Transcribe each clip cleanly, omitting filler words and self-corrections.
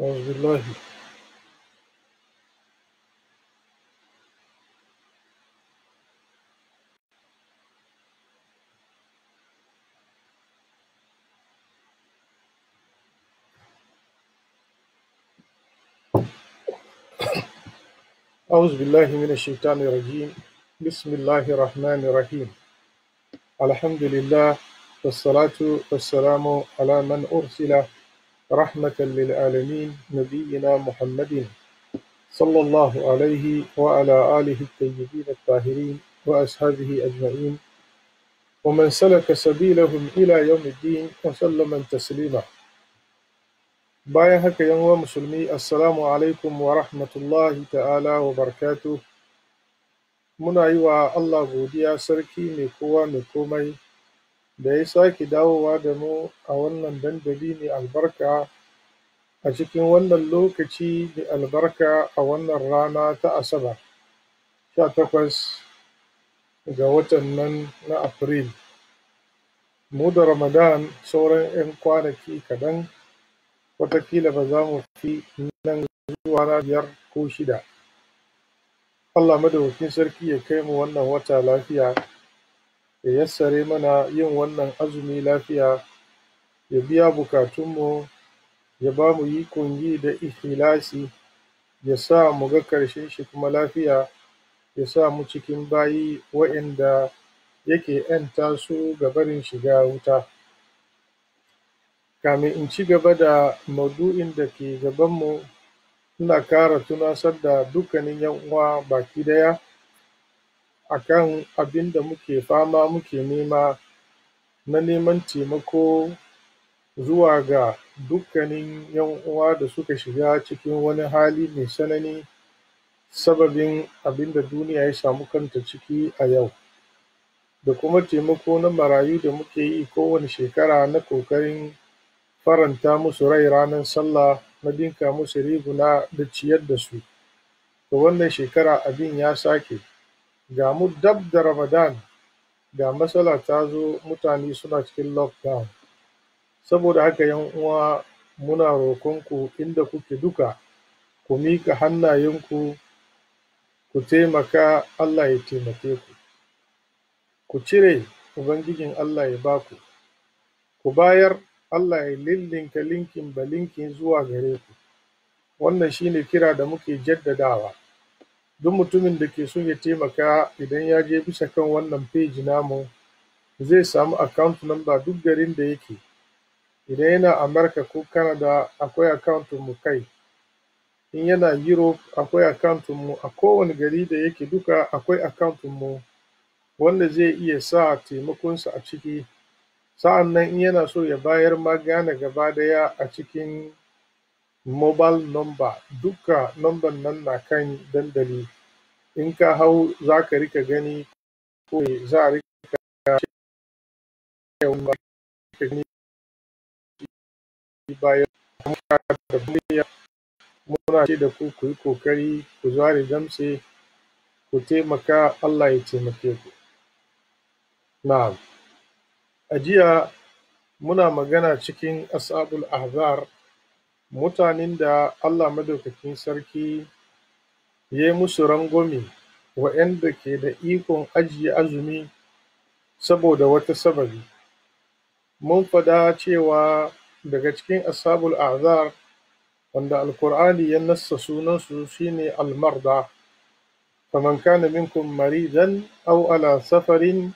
أعوذ بالله أعوذ بالله من الشيطان الرجيم. بسم الله الرحمن الرحيم. الحمد لله والصلاة والسلام على من أرسل رحمة للعالمين نبينا محمد صلى الله عليه وعلى آله الطيبين الطاهرين وأصحابه أجمعين ومن سلك سبيلهم إلى يوم الدين وسلم تسليما. Bayan haka yan uwa musulmi, assalamu alaikum wa rahmatullahi ta'ala wa barakatuh. Muna yi wa Allah godiya, sarki mai kowa mai komai, da ya sake dawowa da mu a wannan dandali mai albarka a cikin wannan lokaci mai albarka a wannan rana ta Asabar, 18 ga watan nan na Afril. Mu da Ramadan sauran 'yan kwanaki kaɗan, watakila ba za mu fi nan zuwa na 5 ko 6. Allah madaukakin sarki ya kai mu wannan wata lafiya, ya yassare mana yin wannan azumi lafiya, ya biya bukatunmu, ya ba mu ikon yi da ikhlasi, ya sa mu ga ƙarshen shi kuma lafiya, ya sa mu cikin bayi waɗanda yake ‘yanta su ga barin shiga wuta. Kamin in ci gaba da maudu'in da ke gabanmu, ina ƙara tunasar da dukkanin ‘yan uwa baki ɗaya akan abin da muke fama muke nema na neman taimako zuwa ga dukkanin ‘yan uwa da suka shiga cikin wani hali mai tsanani sababin abin da duniya ya samu kanta ciki a yau, da kuma taimako na marayu da muke yi kowane shekara na ƙoƙarin faranta musu rai ranar sallah, na ɗinka musu riguna da ciyar da su. To wannan shekara abin ya sake, ga mu dab da Ramadan, ga matsala ta zo, mutane suna cikin lockdown. Saboda haka ‘yan uwa, muna roƙonku inda kuke duka, ku miƙa hannayenku, ku taimaka, Allah ya taimake ku. Ku cire, Ubangijin Allah ya ba ku. Ku bayar, Allah ya lillinka linkin ba linkin zuwa gare ku. Wannan shi ne kira da muke jaddadawa. Duk mutumin da ke so ya taimaka, idan ya je bisa kan wannan page namu, zai samu account number duk garin da yake. Idan yana Amurka ko Canada, akwai account mu kai. In yana Europe, akwai account mu. A kowane gari da yake duka akwai account mu wanda zai iya sa taimakonsa a ciki. Sa'an nan in yana so ya bayar ma Ghana gaba ɗaya a cikin mobile number, duka number nan na kan dandali. In ka hau za ka rika gani, ko za a rika gani bayan muna ce da ku yi kokari ku zare damtse, ku taimaka, Allah ya taimake ku. Na'am. A jiya muna magana cikin ashabul ahzar, mutanen da Allah madaukakin sarki ya yi musu rangwame, waɗanda ke da ikon ajiye azumi saboda wata sababi. Mun faɗa cewa daga cikin ashabul ahzar, wanda Alƙur'ani ya nassa sunansu shine almarda, faman kana minkum maridan aw ala safarin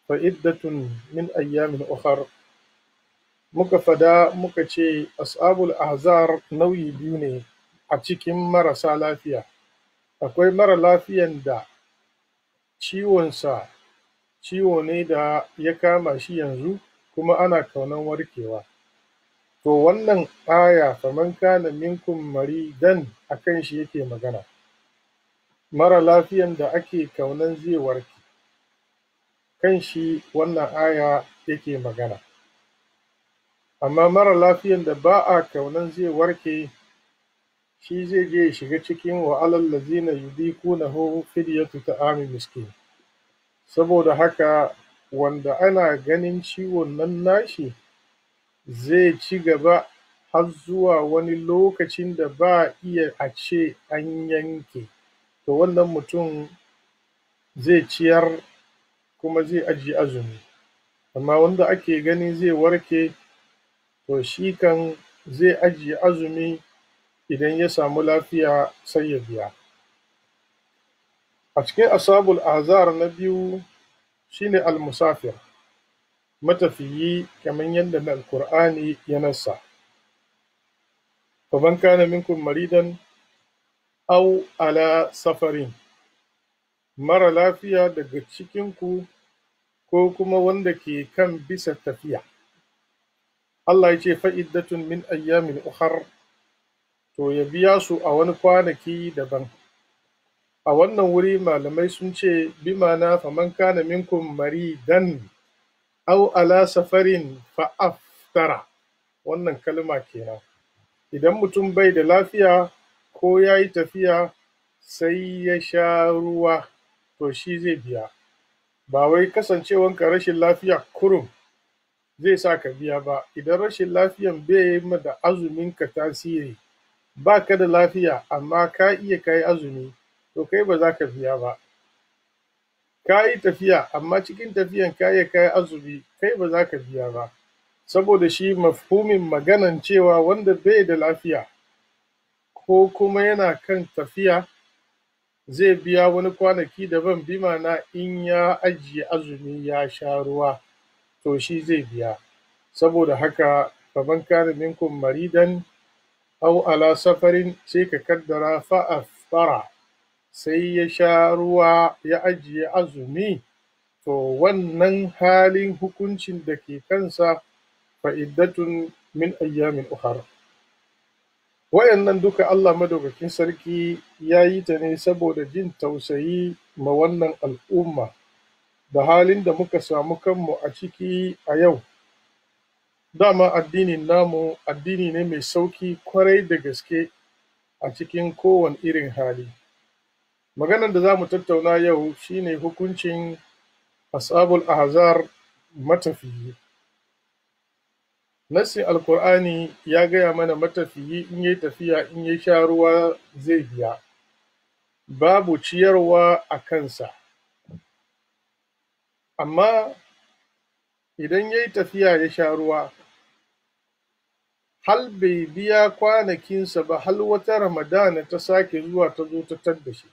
fa iddatun min ayyamin ukhar. Muka faɗa muka ce ashabul ahzar nau'i biyu ne a cikin marasa lafiya. Akwai mara lafiyan da ciwonsa ciwo ne da ya kama shi yanzu kuma ana ƙaunar warkewa. To wannan aya faman kana minkum maridan a kan shi yake magana. Mara lafiyan da ake ƙaunar zai warke, kan shi wannan aya yake magana. Amma mara lafiyan da ba a ƙaunar zai warke, shi zai je ya shiga cikin wa alal lazina yudiqunahu fidyatu ta'ami miskin. Saboda haka wanda ana ganin ciwon nan nashi zai ci gaba har zuwa wani lokacin da ba iya a ce an yanke, to wannan mutum zai ciyar kuma zai ajiye azumi. Amma wanda ake gani zai warke, to shi kan zai ajiye azumi, idan ya samu lafiya sai ya biya. A cikin ashabul ahzar na biyu shine al-musafir, matafiyi, kamar yadda Alƙur'ani ya nassa. faman kana minkum maridan aw ala safarin, mara lafiya daga cikinku ko kuma wanda ke kan bisa tafiya. Allah ya ce fa'iddatun min ayyamin ukhar, to ya biya su a wani kwanaki daban. A wannan wuri malamai sun ce bi ma'ana faman kana minkum maridan aw ala safarin fa aftara, wannan kalma kenan. Idan mutum bai da lafiya ko ya yi tafiya sai ya sha ruwa, to shi zai biya. Ba wai kasancewanka rashin lafiya kurum zai sa ka biya ba. Idan rashin lafiyan bai yi da azuminka tasiri, ba ka da lafiya amma ka iya ka yi azumi, to kai ba za ka biya ba. Ka yi tafiya amma cikin tafiyan ka iya ka yi azumi, kai ba za ka biya ba. Saboda shi mafhumin maganan cewa wanda bai da lafiya ko kuma yana kan tafiya zai biya wani kwanaki daban, bi ma'ana in ya ajiye azumi ya sha ruwa, to shi zai biya. Saboda haka faman kana minkum maridan aw ala safarin, sai ka kaddara fa aftara, sai ya sha ruwa ya ajiye azumi, to wannan halin hukuncin da ke kansa fa'iddatun min ayyamin ukhar. Waɗannan duka Allah madaukakin sarki ya yi ta ne saboda jin tausayi ma wannan al'umma da halin da muka samu kanmu a ciki a yau. Dama addinin namu addini ne mai sauƙi ƙwarai da gaske a cikin kowane irin hali. Maganar da za mu tattauna yau shine hukuncin ashabul ahzar, matafiyi. Nassin Alƙur'ani ya gaya mana matafiyi in yayi tafiya in ya sha ruwa zai biya, babu ciyarwa a kansa. Amma idan ya yi tafiya ya sha ruwa, hal bai biya kwanakinsa ba, hal wata Ramadana ta sake zuwa ta zo ta tadda shi,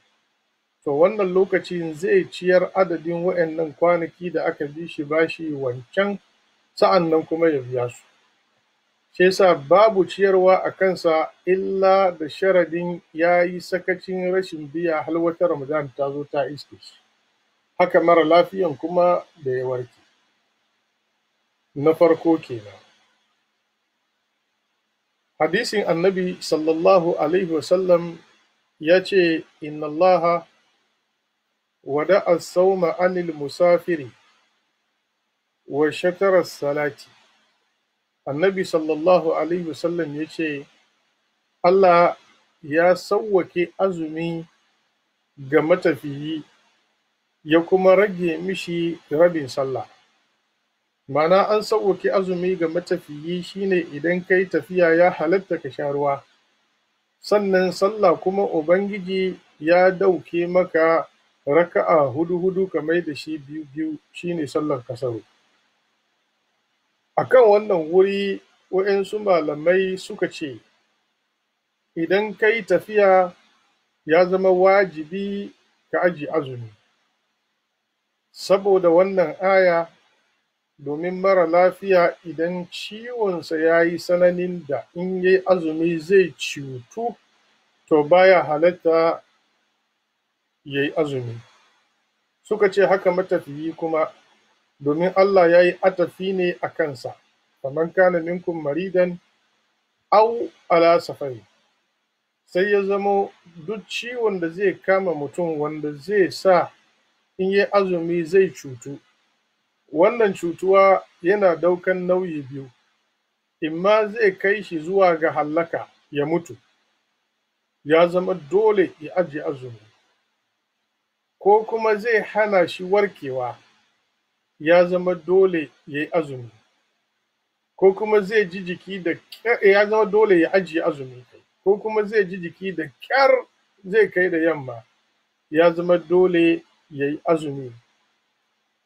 to wannan lokacin zai ciyar adadin waɗannan kwanaki da aka bi shi bashi wancan, sa'an nan kuma ya biya su. Shi yasa babu ciyarwa a kansa illa da sharadin ya yi sakacin rashin biya har wata Ramadan ta zo ta iske shi. Haka mara lafiyan kuma da ya warke. Na farko kenan. Hadisin Annabi sallallahu alaihi wasallam ya ce inna Allah wada'a as-sawma anil musafiri wa shatara salati. Annabi sallallahu alaihi wasallam ya ce Allah ya sawwake azumi ga matafiyi ya kuma rage mishi rabin sallah. Ma'ana an sawwake azumi ga matafiyi shine idan kai tafiya ya halatta ka sha ruwa, sannan sallah kuma Ubangiji ya dauke maka raka'a hudu ka mai da shi biyu, shine sallar kasaru. Akan wannan wuri waɗansu malamai suka ce idan kai tafiya ya zama wajibi ka ajiye azumi, saboda wannan aya, domin mara lafiya idan ciwonsa ya yi tsananin da in yayi azumi zai cutu, to baya halatta ya yi azumi. Suka ce haka matafiyi kuma, domin Allah ya yi atafi ne a kansa, faman kana minkum maridan aw ala safari, sai ya zamo duk ciwon da zai kama mutum wanda zai sa in yayi azumi zai cutu, wannan cutuwa yana ɗaukan nauyi biyu, imma zai kai shi zuwa ga hallaka ya mutu, ya zama dole ya ajiye azumi, ko kuma zai hana shi warkewa, ya zama dole ya yi azumi, ko kuma zai ji jiki da kyar, ya zama dole ya ajiye azumi kai, ko kuma zai ji jiki da kyar zai kai da yamma, ya zama dole ya yi azumi,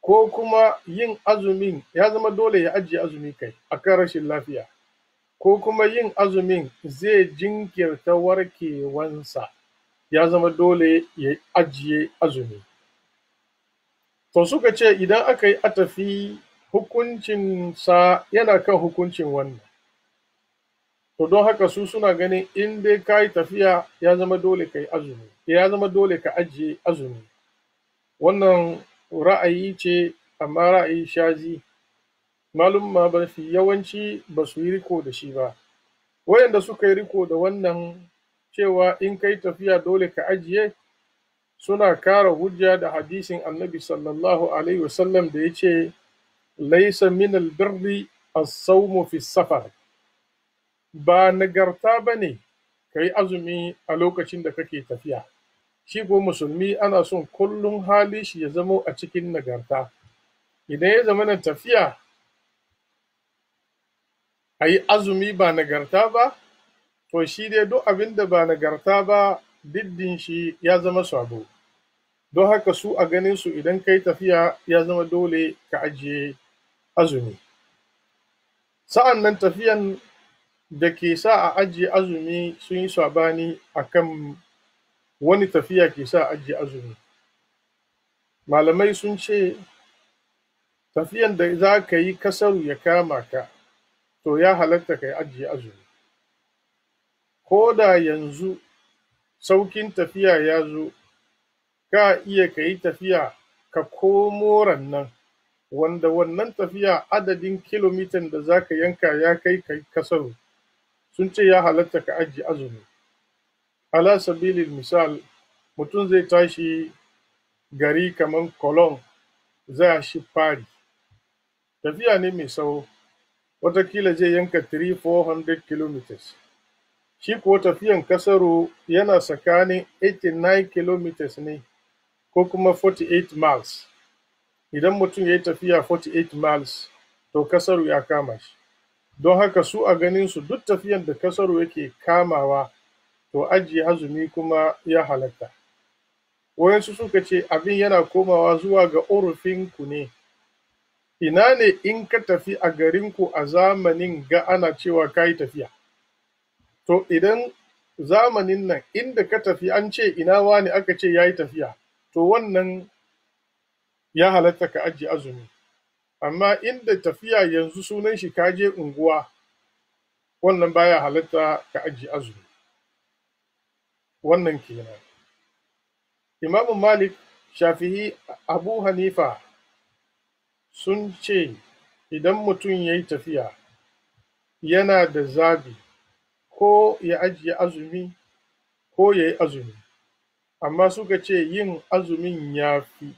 ko kuma yin azumin ya zama dole ya ajiye azumi kai akan rashin lafiya, ko kuma yin azumin zai jinkirta warkewansa, ya zama dole ya ajiye azumi. To suka ce idan aka yi atafi hukuncinsa yana kan hukuncin wannan. To don haka su suna ganin in dai ka yi tafiya ya zama dole ka yi azumi, ya zama dole ka ajiye azumi. Wannan ra'ayi ce amma ra'ayi shazi, malumma mafi yawanci ba su yi riko da shi ba. Wayanda suka yi riko da wannan cewa in ka yi tafiya dole ka ajiye, suna kara hujja da hadisin annabi sallallahu alaihi wasallam da ya ce laisa min albirri as-sawmu fi safar, ba nagarta ba ne ka yi azumi a lokacin da kake tafiya. Shi ko musulmi ana son kullum hali shi ya zamo a cikin nagarta. Idan ya zama na tafiya a yi azumi ba nagarta ba, to shi dai duk abin da ba nagarta ba diddin shi ya zama sabo. Don haka su a ganin su idan kai tafiya ya zama dole ka ajiye azumi. Sa'an nan tafiyan da ke sa a ajiye azumi sun yi sabani a kan wani tafiya ke sa a ajiye azumi. Malamai sun ce tafiyan da za ka yi kasaru ya kama ka, to ya halatta ka ajiye azumi. Ko da yanzu saukin tafiya ya zo, ka iya ka yi tafiya ka komo rannan, wanda wannan tafiya adadin kilomitan da za ka yanka ya kai ka yi kasaru, sun ce ya halatta ka ajiye azumi. Ala sabilil misal, mutum zai tashi gari kamar Cologne za shi Paris, tafiya ne mai tsawo, watakila zai yanka 300-400 kilometers. Shi kuwa tafiyan kasaru yana tsakanin 89 kilometers ne ko kuma 48 miles. Idan mutum ya yi tafiya 48 miles, to kasaru ya kama shi. Don haka su a ganin su duk tafiyan da kasaru yake kamawa, to ajiye azumi kuma ya halatta. Wayansu suka ce abin yana komawa zuwa ga urufinku ne. Ina ne in ka tafi a garinku a zamanin ga ana cewa ka yi tafiya? To idan zamanin nan inda ka tafi an ce ina wani aka ce ya yi tafiya, to wannan ya halatta ka ajiye azumi. Amma inda tafiya yanzu sunan shi ka je unguwa, wannan baya halatta ka ajiye azumi. Wannan kenan. Imam Malik, Shafi'i, Abu Hanifa sun ce idan mutum ya yi tafiya yana da zabi ko ya ajiye azumi ko ya yi azumi, amma suka ce yin azumin ya fi,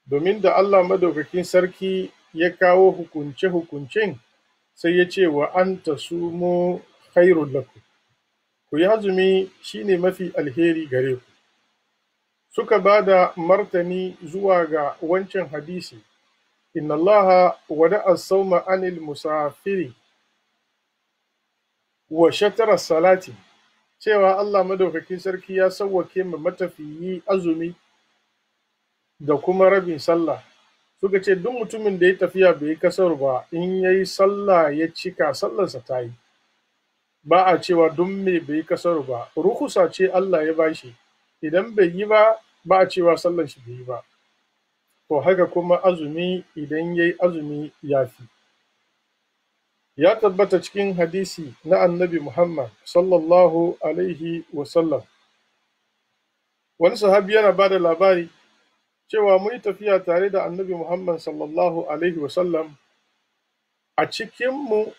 domin da Allah madaukakin sarki ya kawo hukunce-hukuncen sai ya ce wa an tasumu khairul lakum, ku yi azumi shine mafi alheri gare ku. Suka ba da martani zuwa ga wancan hadisi, inna Allah wada'a as-sawma anil musafiri wa shatara salati, cewa Allah madaukakin sarki ya sawwake ma matafiyi azumi da kuma rabin sallah. Suka ce duk mutumin da ya tafiya bai yi kasar ba, in ya yi sallah ya cika sallarsa ta yi. Ba a cewa duk me bai yi kasar ba, rukusa ce Allah ya bashi, idan bai yi ba, ba a cewa sallar shi bai yi ba. To haka kuma azumi idan ya yi azumi ya fi. Ya tabbata cikin hadisi na annabi Muhammad sallallahu alaihi wasallam, wani sahabi yana ba da labari cewa mun yi tafiya tare da annabi Muhammad sallallahu alaihi wasallam, a cikinmu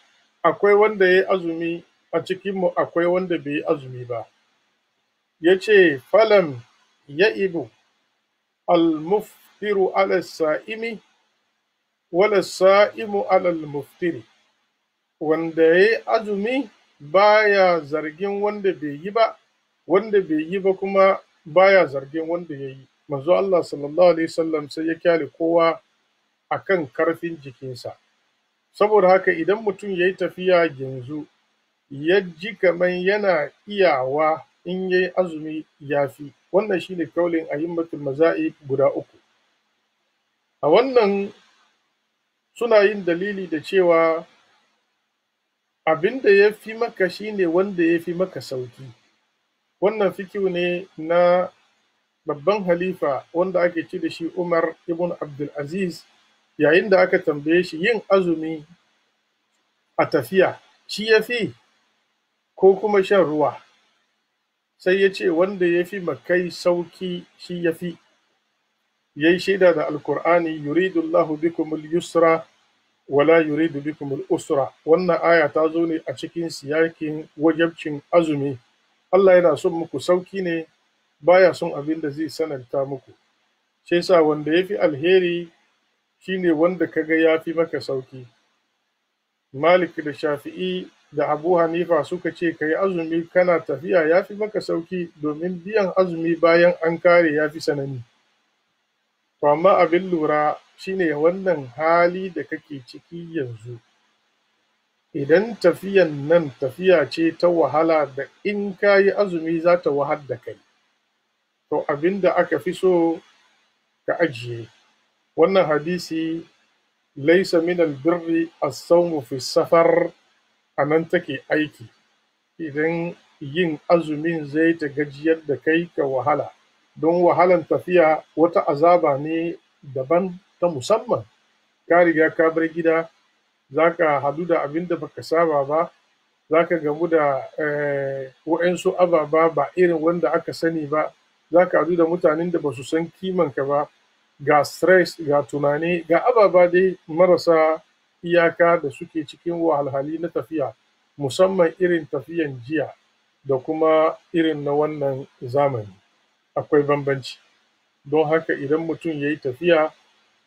akwai wanda ya yi azumi, a cikinmu akwai wanda bai yi azumi ba. Ya ce, falam ya ibu al-muftiru ala sa'imi, wala sa'imu ala al-muftiri. Wanda ya yi azumi baya zargin wanda bai yi ba, wanda bai yi ba kuma baya zargin wanda ya yi. Manzo Allah sallallahu alaihi wasallam sai ya kyale kowa akan karfin jikinsa. saboda haka idan mutum ya yi tafiya yanzu ya ji kamar yana iyawa in ya yi azumi ya fi, wannan shi ne kaulin a'immatul mazahib guda uku. A wannan suna yin dalili da cewa abin da ya fi maka shi ne wanda ya fi maka sauki. Wannan fikihu ne na babban halifa wanda ake ce da shi Umar ibn Abdulaziz, yayin da aka tambaye shi yin azumi a tafiya shi ya fi ko kuma shan ruwa, sai ya ce wanda ya fi makai sauki shi ya fi. Ya yi shaida da Alkur'ani, yuridu Allahu bikumul yusra wala yuridu bikumul usra. Wannan aya ta zo ne a cikin siyakin wajabcin azumi. Allah yana son muku sauki ne, baya son abin da zai sananta muku. Sai sa wanda ya fi alheri shine wanda kaga ya fi maka sauki. Malik da Shafi'i da Abu Hanifa suka ce ka yi azumi kana tafiya ya fi maka sauki, domin biyan azumi bayan an kare ya fi sanani. To amma abin lura shine wannan hali da kake ciki yanzu, idan tafiyan nan tafiya ce ta wahala da in ka yi azumi za ta wahal da kai, to abin da aka fi so ka ajiye. Wannan hadisi laisa min albirri as-sawmu fi safar, a nan take aiki. Idan yin azumin zai ta gajiyar da kai ka wahala, don wahalan tafiya wata azaba ne daban ta musamman. Ka riga ka bar gida, za ka hadu da abin da baka saba ba, za ka gamu da waɗansu ababa ba irin wanda aka sani ba, za ka hadu da mutanen da ba su san kimanka ba, ga stress, ga tunani, ga ababa dai marasa iyaka da suke cikin wahalhali na tafiya, musamman irin tafiyan jiya da kuma irin na wannan zamani. Akwai bambanci. Don haka idan mutum ya yi tafiya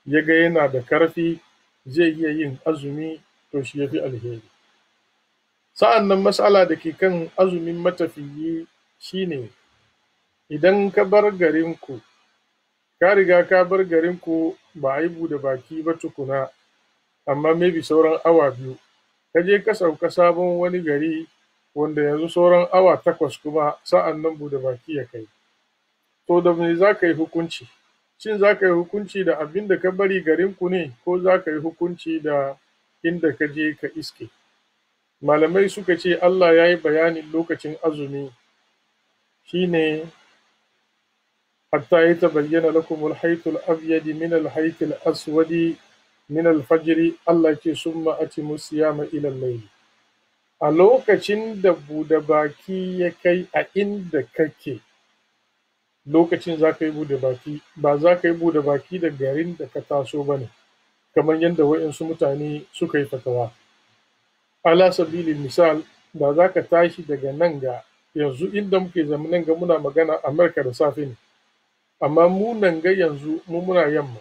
ya ga yana da karfi zai iya yin azumi, to shi ya fi alheri. Sa'an nan matsala da ke kan azumin matafiyi shine, idan ka bar garinku, ka riga ka bar garinku ba a yi buɗe baki ba tukuna, amma maybe sauran awa 2, ka je ka sauka sabon wani gari wanda yanzu sauran awa 8 kuma sa'an nan buɗe baki ya kai. To da me za ka yi hukunci? Shin za ka yi hukunci da abin da ka bari garinku ne, ko za ka yi hukunci da inda ka je ka iske? Malamai suka ce Allah ya yi bayanin lokacin azumi shine hatta yatabayyana lakum al-hayt al-abyad min al-hayt al-aswad min al-fajr, Allah ce summa atimu siyama ila al-layl. A lokacin da buɗe baki ya kai a inda kake, lokacin za ka yi buɗe baki, ba za ka yi buɗe baki da garin da ka taso ba ne, kamar yadda waɗansu mutane suka yi fatawa. Ala sabilin misal, da za ka tashi daga nan ga yanzu inda muke zama nan ga muna magana Amurka da safe ne, amma mu nan ga yanzu mu muna yamma.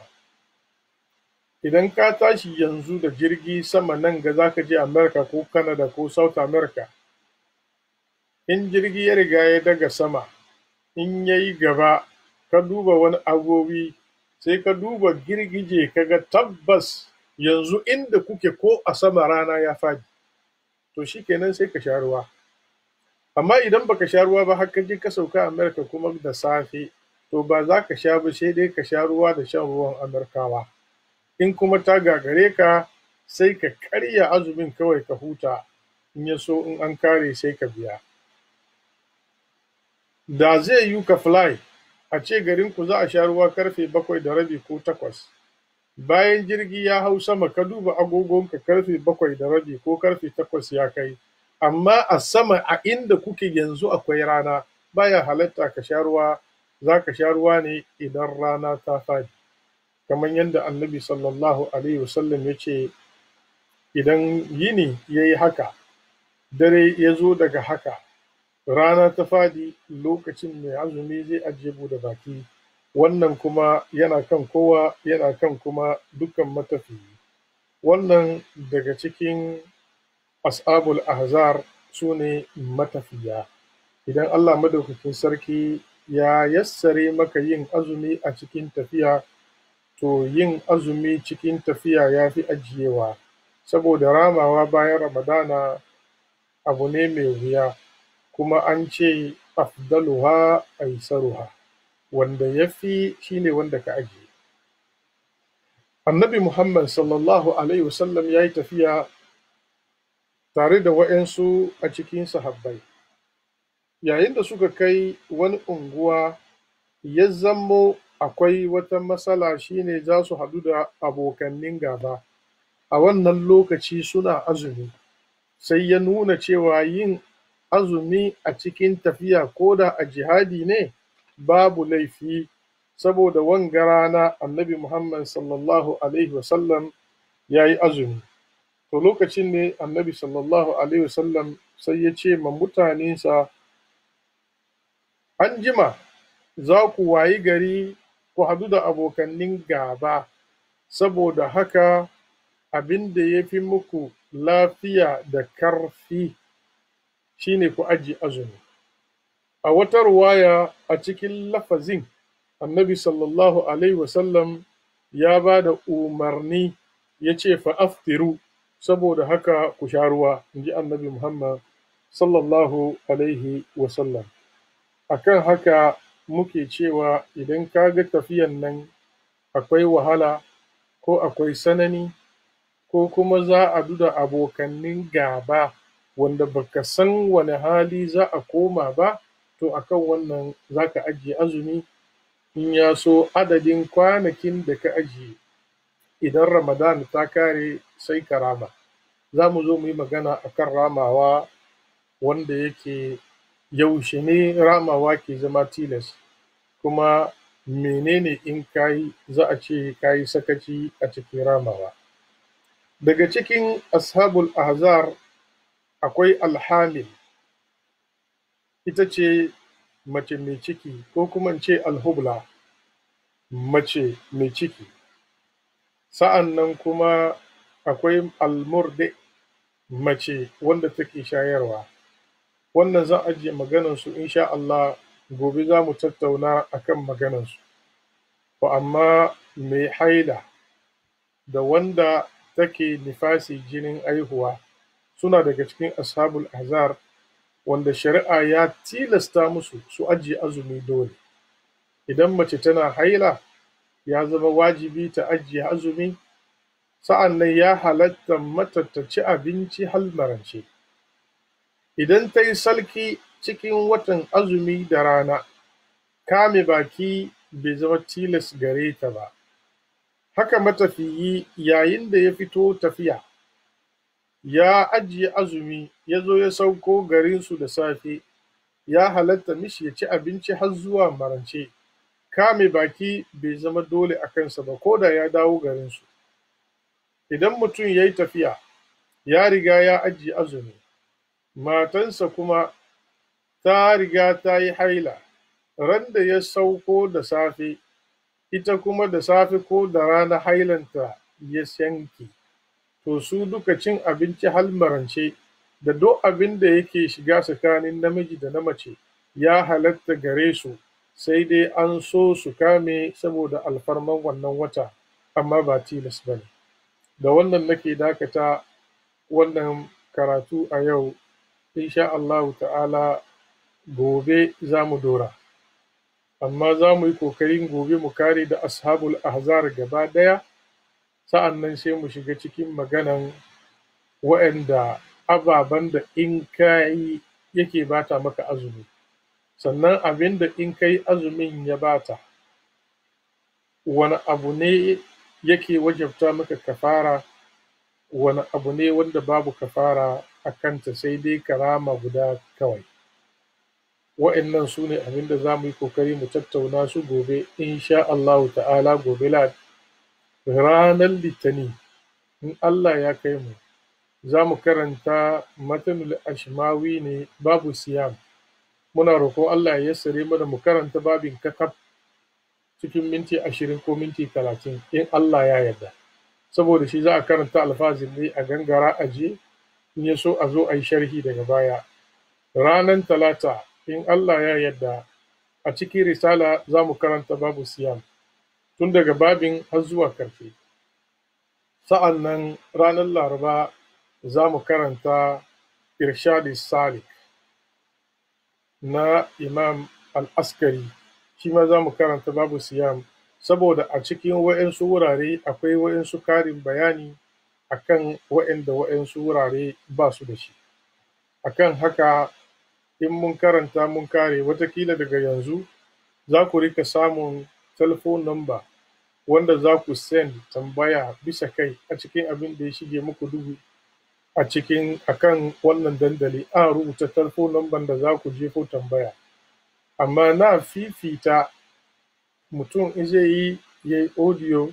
Idan ka tashi yanzu da jirgi sama nan ga za ka je Amurka ko Canada ko South America, in jirgi ya riga ya daga sama, in ya yi gaba ka duba wani agobi, sai ka duba girgije ka ga tabbas yanzu inda kuke ko a sama rana ya fadi, to shi kenan sai ka sha ruwa. Amma idan baka sha ruwa ba har ka je ka sauka Amurka kuma da safe, to ba za ka sha ba, sai dai ka sha ruwa da shan ruwan Amurkawa. In kuma ta gagare ka, sai ka karya azumin kawai ka huta, in ya so in an kare sai ka biya. Da zai yi ka fly, a ce garinku za a sha ruwa karfe 7:30 ko 8, bayan jirgi ya hau sama ka duba agogonka karfe 7:30 ko karfe 8 ya kai, amma a sama a inda kuke yanzu akwai rana, baya halatta ka sha ruwa, za ka sha ruwa ne idan rana ta fadi. Kamar yadda Annabi sallallahu alaihi wasallam ya ce, idan yini ya yi haka, dare ya zo daga haka, rana ta fadi, lokacin mai azumi zai ajiye buɗe baki. Wannan kuma yana kan kowa, yana kan kuma dukkan matafiyi. Wannan daga cikin ashabul ahzar su ne matafiya. Idan Allah madaukakin sarki ya yassare maka yin azumi a cikin tafiya, to yin azumi cikin tafiya ya fi ajiyewa. saboda ramawa bayan ramadana abu ne mai wuya, kuma an ce afdaluha aisaruha, wanda ya fi shi ne wanda ka ajiye. Annabi Muhammad sallallahu alaihi wasallam ya yi tafiya tare da waɗansu a cikin sahabbai. Yayin da suka kai wani unguwa, ya zamo akwai wata matsala, shine za su haɗu da abokanin gaba. A wannan lokaci suna azumi, sai ya nuna cewa yin azumi a cikin tafiya ko da a jihadi ne babu laifi, saboda wanga rana annabi Muhammad sallallahu alaihi wasallam ya yi azumi. To lokacin ne annabi sallallahu alaihi wasallam sai ya ce ma mutanensa, an jima za ku wayi gari ku haɗu da abokanin gaba, saboda haka abin da ya fi muku lafiya da karfi shine ku ajiye azumi. A wata ruwaya a cikin lafazin annabi sallallahu alaihi wasallam ya ba da umarni, ya ce fa aftiru, saboda haka ku sha ruwa, in ji annabi Muhammad sallallahu alaihi wasallam. Akan haka muke cewa idan ka ga tafiyan nan akwai wahala ko akwai sanani ko kuma za a haɗu da abokanin gaba wanda baka san wani hali za a koma ba, to akan wannan za ka ajiye azumi. In ya so adadin kwanakin da ka ajiye, idan Ramadan ta kare sai ka rama. Za mu zo mu yi magana akan ramawa, wanda yake yaushe ne ramawa ke zama tilas, kuma menene in kayi za a ce kayi sakaci a cikin ramawa. Daga cikin ashabul ahzar akwai alhamil, ita ce mace mai ciki, ko kuma in ce alhubla, mace mai ciki. Sa'an nan kuma akwai almurdi, mace wanda take shayarwa. Wannan zan ajiye maganansu insha Allah, gobe za mu tattauna akan maganansu. Amma mai haila da wanda take nifasi, jinin aihuwa, suna daga cikin ashabul ahzar wanda shari'a ya tilasta musu su ajiye azumi dole. Idan mace tana haila ya zama wajibi ta ajiye azumi, sa'an nan ya halatta mata ta ci abinci har marance. Idan ta yi salki cikin watan azumi da rana, kame baki bai zama tilas gare ta ba. Haka matafiyi yayin da ya fito tafiya, ya ajiye azumi, ya zo ya sauko garinsu da safe, ya halatta mishi ya ci abinci har zuwa marance. Kame baki bai zama dole a kansa ba, ko da ya dawo garinsu. Idan mutum ya yi tafiya, ya riga ya ajiye azumi, matansa kuma ta riga ta yi haila, ran da ya sauko da safe, ita kuma da safe ko da rana hailanta ya yanke, to su duka cin abinci har marance da duk abin da yake shiga tsakanin namiji da na mace ya halatta gare su, sai dai an so su kame saboda alfarman wannan wata, amma ba tilas ba ne. Da wannan nake dakata wannan karatu a yau, insha Allahu ta'ala gobe za mu dora. Amma za mu yi ƙoƙarin gobe mu kare da ashabul ahzar gaba ɗaya, sa'an nan sai mu shiga cikin maganan waɗanda ababen da in ka yi yake bata maka azumi, sannan abin da in ka yi azumin ya bata, wani abu ne yake wajabta maka kafara, wani abu ne wanda babu kafara a kanta, sai dai karama guda kawai. Waɗannan su ne abin da za mu yi ƙoƙari mu tattauna su gobe insha Allahu ta'ala. Gobe ranar litani, in Allah ya kai mu, za mu karanta matanul ashmawi ne, babu siyam. Muna roƙon Allah ya yassare mana mu karanta babin kakaf cikin minti 20 ko minti 30, in Allah ya yarda. Saboda shi za a karanta alfazin ne a gangara aje, in ya so a zo a yi sharhi daga baya. Ranar talata, in Allah ya yarda, a cikin risala za mu karanta babu siyam, tun daga babin har zuwa ƙarshe. Sa'an nan ranar Laraba za mu karanta Irshadi Salik na Imam Al-Askari, shi ma za mu karanta babu siyam, saboda a cikin wa'yansu wurare akwai wa'yansu karin bayani akan wa'yanda wa'yansu wurare ba su da shi. Akan haka in mun karanta mun kare, watakila daga yanzu za ku rika samun telephone number wanda za ku send tambaya bisa kai a cikin abin da ya shige muku duhu a cikin akan wannan dandali, an rubuta telephone number da za ku jefo tambaya. Amma na fifita mutum in zai yi ya yi audio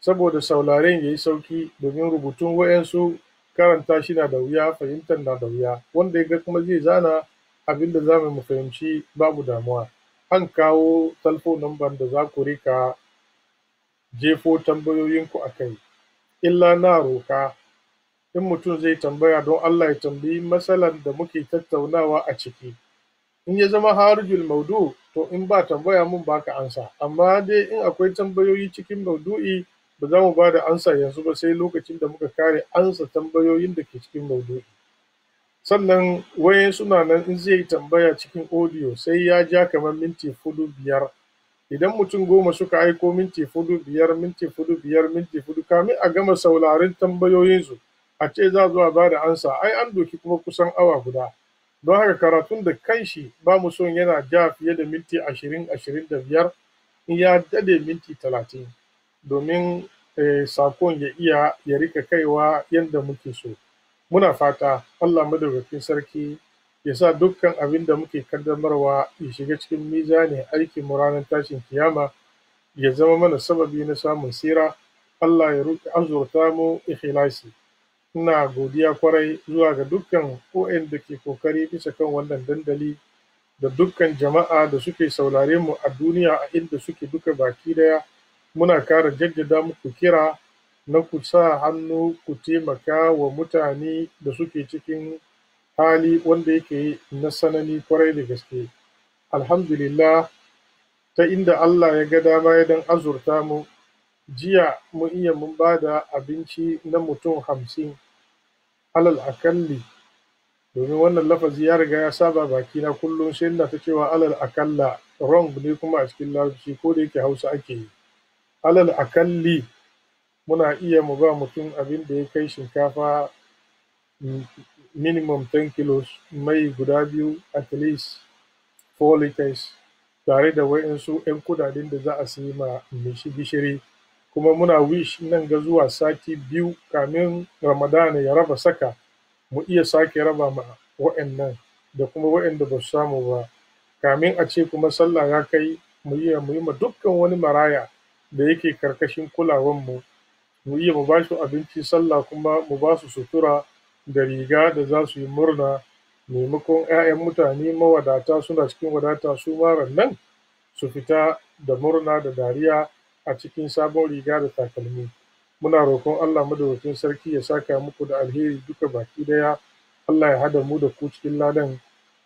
saboda sauraren ya yi sauki, domin rubutun wa'yansu karanta shi na da wuya, fahimtar na da wuya. Wanda ya ga kuma zai zana abin da za mu fahimci babu damuwa. An kawo telephone number da za ku rika jefo tambayoyinku a kai. Illa na roka in mutum zai tambaya don Allah ya tambayi matsalan da muke tattaunawa a ciki. In ya zama harijul maudu, to in ba tambaya mun baka ansa, amma dai in akwai tambayoyi cikin maudu'i ba za mu ba da ansa yanzu ba, sai lokacin da muka kare ansa tambayoyin da ke cikin maudu'i. Sannan wayan suna nan in zai tambaya cikin audio sai ya ja kamar minti 4-5. Idan mutum 10 suka aiko minti 4-5, minti 4-5, minti 4, kamin a gama sauraron tambayoyinsu a ce za zuwa ba da ansa, ai an doki kuma kusan awa guda. Don haka karatun da kanshi ba mu son yana ja fiye da minti 20-25, in ya dade minti 30, domin sakon ya iya ya rika kaiwa yadda muke so. Muna fata Allah madaukakin sarki ya sa dukkan abin da muke kaddamarwa ya shiga cikin mizanin aikin mu ranar tashin kiyama, ya zama mana sababi na samun tsira. Allah ya azurta mu ikhlasi. Ina godiya kwarai zuwa ga dukkan da ke kokari bisa kan wannan dandali, da dukkan jama'a da suke saurare mu a duniya a inda suke duka baki daya. Muna kara jaddada muku kira na ku sa hannu ku taimaka wa mutane da suke cikin hali wanda yake na sanani kwarai da gaske. Alhamdulillah, ta inda Allah ya ga dama ya dan azurta mu, jiya mun iya mun ba da abinci na mutum 50 alal akalli, domin wannan lafazi ya riga ya saba bakina kullum sai ina ta cewa alal akalla, wrong ne kuma a cikin larabci, ko da yake Hausa ake yi. Alal akalli muna iya mu ba mutum abin da ya kai shinkafa minimum 10 kilos, mai guda 2, at least 4 liters, tare da wa'yansu 'yan kudaden da za a sayi ma mai shi gishiri. Kuma muna wish nan ga zuwa sati 2 kamin Ramadana ya raba saka, mu iya sake raba ma wa'yannan da kuma wa'yanda ba su samu ba. Kamin a ce kuma sallah ya kai, mu yi ma dukkan wani maraya da yake karkashin kulawanmu, mu iya mu ba su abinci sallah, kuma mu ba su sutura da riga da za su yi murna, maimakon 'ya'yan mutane mawadata suna cikin wadata su ma nan su fita da murna da dariya a cikin sabon riga da takalmi. Muna roƙon Allah madaukakin sarki ya saka muku da alheri duka baki daya. Allah ya hada mu da ku cikin ladan.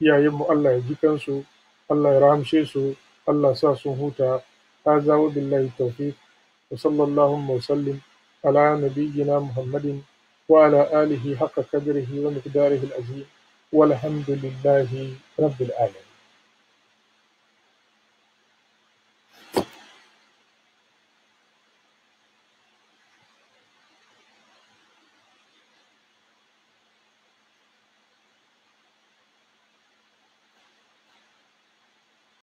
Iyayenmu Allah ya ji kansu, Allah ya rahamshe su, Allah sa sun huta. Hadza wa billahi tawfiq, wa sallallahu wa sallim ala nabiyyina Muhammadin wa ala alihi haqqa qadrihi wa miqdarihi al-azim, walhamdulillahi rabbil alamin.